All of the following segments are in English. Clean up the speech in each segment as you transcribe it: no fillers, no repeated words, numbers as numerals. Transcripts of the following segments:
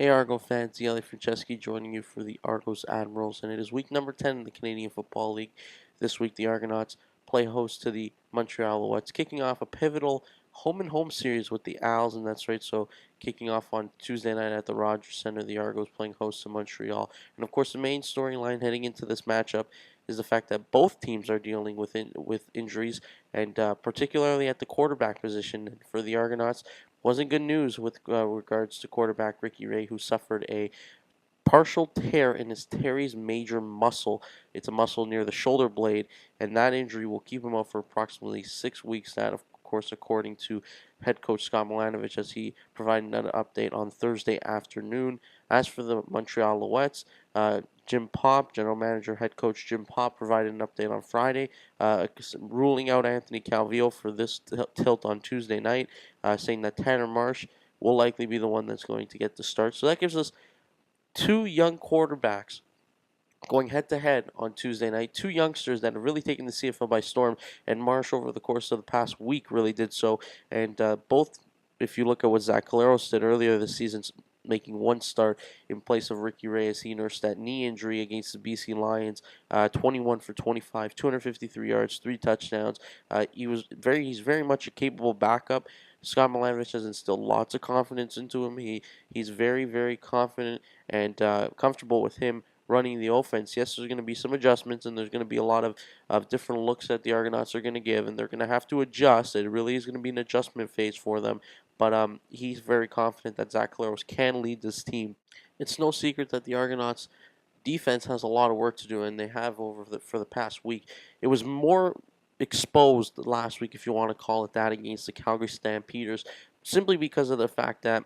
Hey Argo fans, Eli Franceschi joining you for the Argos Admirals, and it is week number 10 in the Canadian Football League. This week the Argonauts play host to the Montreal Alouettes, kicking off a pivotal home-and-home series with the Owls, and that's right, so kicking off on Tuesday night at the Rogers Centre, the Argos playing host to Montreal. And of course the main storyline heading into this matchup is the fact that both teams are dealing with injuries, and particularly at the quarterback position for the Argonauts. Wasn't good news with regards to quarterback Ricky Ray, who suffered a partial tear in his teres major muscle. It's a muscle near the shoulder blade, and that injury will keep him out for approximately 6 weeks. That, of course, according to head coach Scott Milanovic, as he provided an update on Thursday afternoon. As for the Montreal Alouettes, Jim Popp, general manager, head coach Jim Popp, provided an update on Friday, ruling out Anthony Calvillo for this tilt on Tuesday night, saying that Tanner Marsh will likely be the one that's going to get the start. So that gives us two young quarterbacks going head to head on Tuesday night. Two youngsters that have really taken the CFL by storm, and Marsh over the course of the past week really did so. And both, if you look at what Zach Collaros did earlier this season, making one start in place of Ricky Ray as he nursed that knee injury against the BC Lions, 21 for 25, 253 yards, 3 touchdowns. He's very much a capable backup. Scott Milanovic has instilled lots of confidence into him. He's very, very confident and comfortable with him running the offense. Yes, there's going to be some adjustments, and there's going to be a lot of different looks that the Argonauts are going to give, and they're going to have to adjust. It really is going to be an adjustment phase for them, but he's very confident that Zach Collaros can lead this team. It's no secret that the Argonauts defense has a lot of work to do, and they have for the past week. It was more exposed last week, if you want to call it that, against the Calgary Stampeders, simply because of the fact that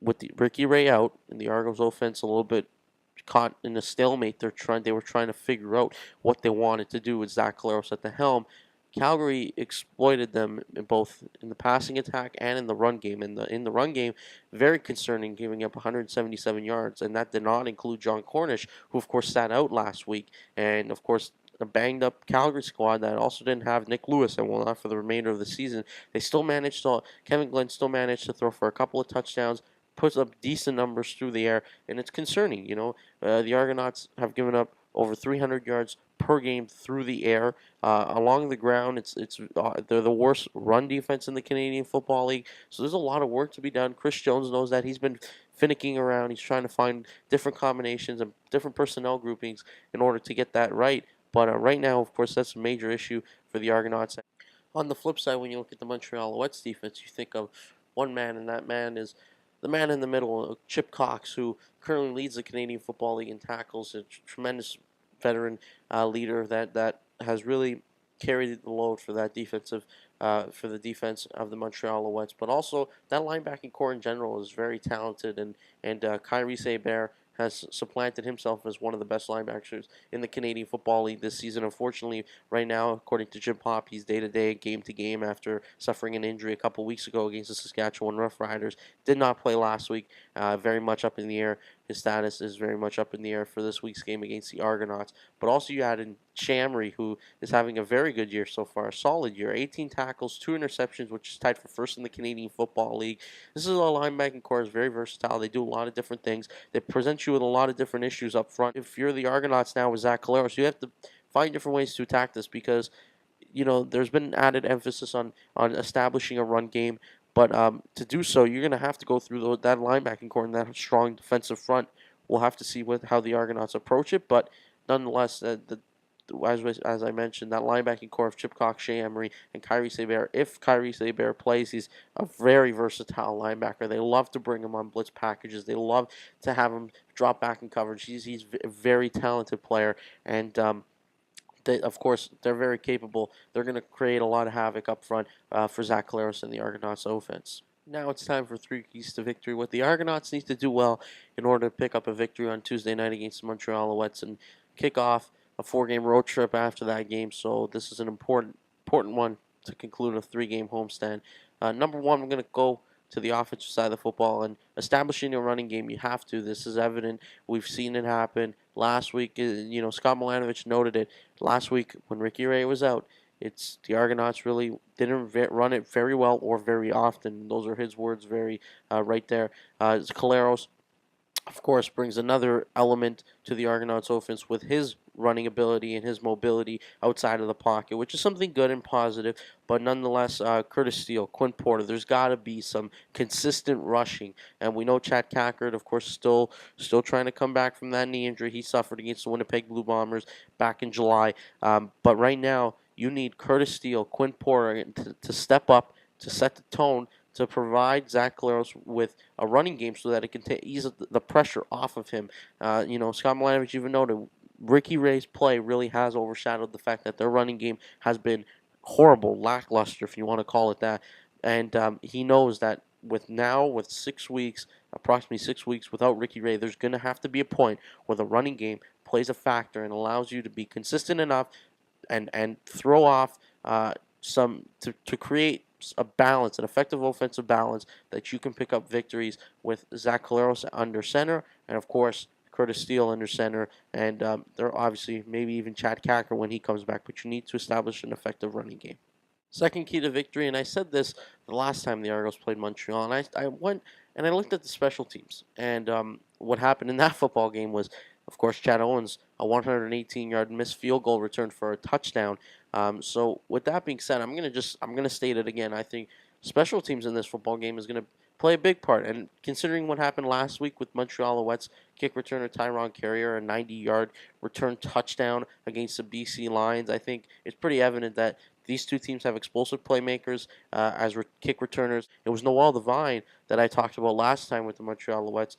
with the Ricky Ray out and the Argos offense a little bit caught in a stalemate, they were trying to figure out what they wanted to do with Zach Collaros at the helm. Calgary exploited them both in the passing attack and in the run game. In the run game, very concerning, giving up 177 yards, and that did not include John Cornish, who of course sat out last week, and of course a banged up Calgary squad that also didn't have Nick Lewis and will not for the remainder of the season. Kevin Glenn still managed to throw for a couple of touchdowns, puts up decent numbers through the air, and it's concerning. The Argonauts have given up over 300 yards per game through the air. Along the ground, they're the worst run defense in the Canadian Football League. So there's a lot of work to be done. Chris Jones knows that. He's been finicking around. He's trying to find different combinations and different personnel groupings in order to get that right. But right now, of course, that's a major issue for the Argonauts. On the flip side, when you look at the Montreal Alouettes defense, you think of one man, and that man is the man in the middle, Chip Cox, who currently leads the Canadian Football League in tackles, a tremendous veteran leader that has really carried the load for that for the defense of the Montreal Alouettes. But also that linebacking core in general is very talented, and Kyrie Saber has supplanted himself as one of the best linebackers in the Canadian Football League this season. Unfortunately, right now, according to Jim Popp, he's day-to-day, game-to-game after suffering an injury a couple weeks ago against the Saskatchewan Roughriders. Did not play last week, very much up in the air. His status is very much up in the air for this week's game against the Argonauts. But also you add in Shamry, who is having a very good year so far, a solid year. 18 tackles, 2 interceptions, which is tied for first in the Canadian Football League. This is a linebacking core is very versatile. They do a lot of different things. They present you with a lot of different issues up front. If you're the Argonauts now with Zach Collaros, you have to find different ways to attack this because there's been added emphasis on establishing a run game. But to do so, you're going to have to go through that linebacking core and that strong defensive front. We'll have to see how the Argonauts approach it. But nonetheless, as I mentioned, that linebacking core of Chip Cox, Shea Emery, and Kyrie Saber. If Kyrie Saber plays, he's a very versatile linebacker. They love to bring him on blitz packages. They love to have him drop back in coverage. He's a very talented player, and of course, they're very capable. They're going to create a lot of havoc up front for Zach Collaros and the Argonauts offense. Now it's time for 3 keys to victory. What the Argonauts need to do well in order to pick up a victory on Tuesday night against the Montreal Alouettes and kick off a 4-game road trip after that game. So this is an important one to conclude a 3-game homestand. Number one, we're going to go to the offensive side of the football and establishing a running game. You have to. This is evident. We've seen it happen last week. Scott Milanovic noted it last week when Ricky Ray was out. It's the Argonauts really didn't run it very well or very often. Those are his words, very right there. Collaros of course, brings another element to the Argonauts offense with his running ability and his mobility outside of the pocket, which is something good and positive. But nonetheless, Curtis Steele, Quinn Porter, there's got to be some consistent rushing. And we know Chad Cackard, of course, still trying to come back from that knee injury he suffered against the Winnipeg Blue Bombers back in July. But right now, you need Curtis Steele, Quinn Porter to step up, to set the tone, to provide Zach Collaros with a running game so that it can ease the pressure off of him. Scott Milanovich even noted Ricky Ray's play really has overshadowed the fact that their running game has been horrible, lackluster, if you want to call it that. And he knows that with 6 weeks, approximately 6 weeks without Ricky Ray, there's going to have to be a point where the running game plays a factor and allows you to be consistent enough and throw off some to create a balance, an effective offensive balance that you can pick up victories with Zach Collaros under center, and of course Curtis Steele under center, and there obviously maybe even Chad Cacker when he comes back. But you need to establish an effective running game. Second key to victory, and I said this the last time the Argos played Montreal, and I went and I looked at the special teams, and what happened in that football game was, of course, Chad Owens, a 118-yard missed field goal return for a touchdown. So with that being said, I'm gonna state it again. I think special teams in this football game is gonna play a big part, and considering what happened last week with Montreal Alouettes kick returner Tyron Carrier, a 90-yard return touchdown against the BC Lions, I think it's pretty evident that these two teams have explosive playmakers as kick returners. It was Noel Devine that I talked about last time with the Montreal Alouettes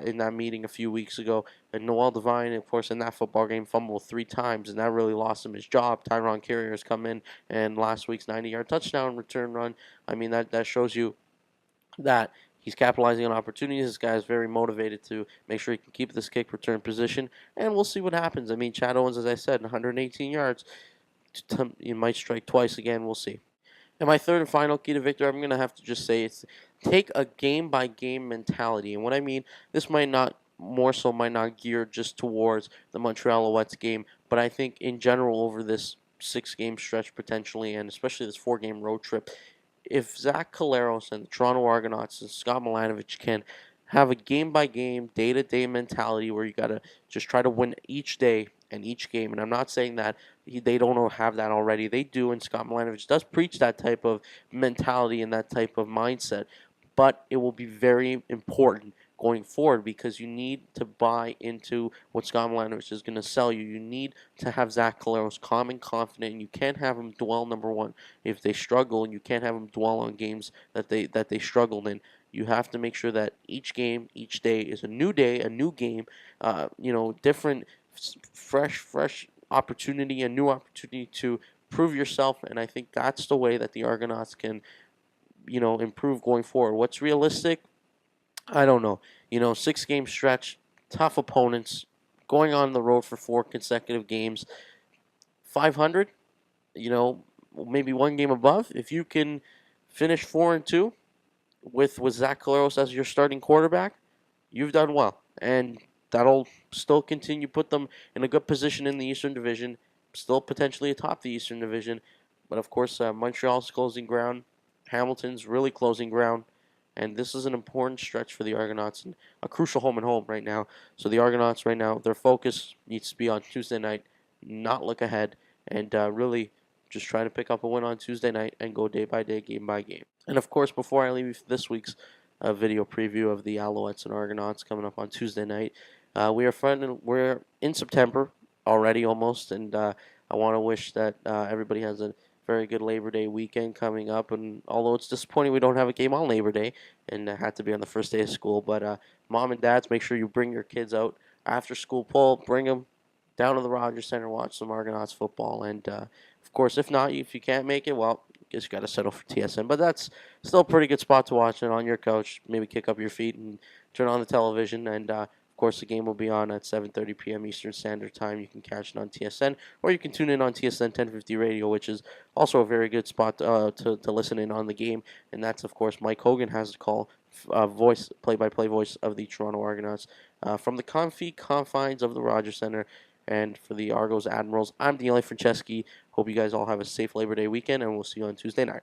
in that meeting a few weeks ago. And Noel Devine, of course, in that football game, fumbled 3 times, and that really lost him his job. Tyron Carrier has come in, and last week's 90-yard touchdown return run, I mean, that shows you that he's capitalizing on opportunities. This guy is very motivated to make sure he can keep this kick return position, and we'll see what happens. I mean, Chad Owens, as I said, 118 yards. You might strike twice again. We'll see. And my third and final key to victory, I'm going to have to just say it's take a game-by-game mentality. And what I mean, this might not gear just towards the Montreal Alouettes game, but I think in general over this 6-game stretch potentially, and especially this 4-game road trip, if Zach Collaros and the Toronto Argonauts and Scott Milanovich can have a game-by-game, day-to-day mentality where you got to just try to win each day and each game. And I'm not saying that they don't have that already. They do, and Scott Milanovich does preach that type of mentality and that type of mindset. But it will be very important going forward because you need to buy into what Scott Milanovich is going to sell you. You need to have Zach Collaros calm and confident, and you can't have him dwell, number one, if they struggle, and you can't have him dwell on games that they struggled in. You have to make sure that each game, each day is a new day, a new game, different, fresh opportunity, a new opportunity to prove yourself. And I think that's the way that the Argonauts can, improve going forward. What's realistic? I don't know. 6-game stretch, tough opponents, going on the road for 4 consecutive games, 500, maybe 1 game above. If you can finish 4-2 with Zach Collaros as your starting quarterback, you've done well. And that'll still continue put them in a good position in the Eastern Division, still potentially atop the Eastern Division. But of course, Montreal's closing ground, Hamilton's really closing ground, and this is an important stretch for the Argonauts and a crucial home and home right now. So the Argonauts right now, their focus needs to be on Tuesday night, not look ahead, and really just try to pick up a win on Tuesday night and go day by day, game by game. And of course, before I leave you for this week's video preview of the Alouettes and Argonauts coming up on Tuesday night, we're in September already almost, and I want to wish that everybody has a very good Labor Day weekend coming up. And although it's disappointing we don't have a game on Labor Day and had to be on the first day of school, but mom and dads, make sure you bring your kids out after school. Bring them down to the Rogers Center, watch some Argonauts football. And of course, if you can't make it, well, I guess you got to settle for TSN. But that's still a pretty good spot to watch it on your couch. Maybe kick up your feet and turn on the television. And of course, the game will be on at 7:30 p.m. Eastern Standard Time. You can catch it on TSN, or you can tune in on TSN 1050 Radio, which is also a very good spot to listen in on the game. And that's, of course, Mike Hogan has the call, play-by-play voice of the Toronto Argonauts from the confines of the Rogers Center. And for the Argos Admirals, I'm Daniele Franceschi. Hope you guys all have a safe Labor Day weekend, and we'll see you on Tuesday night.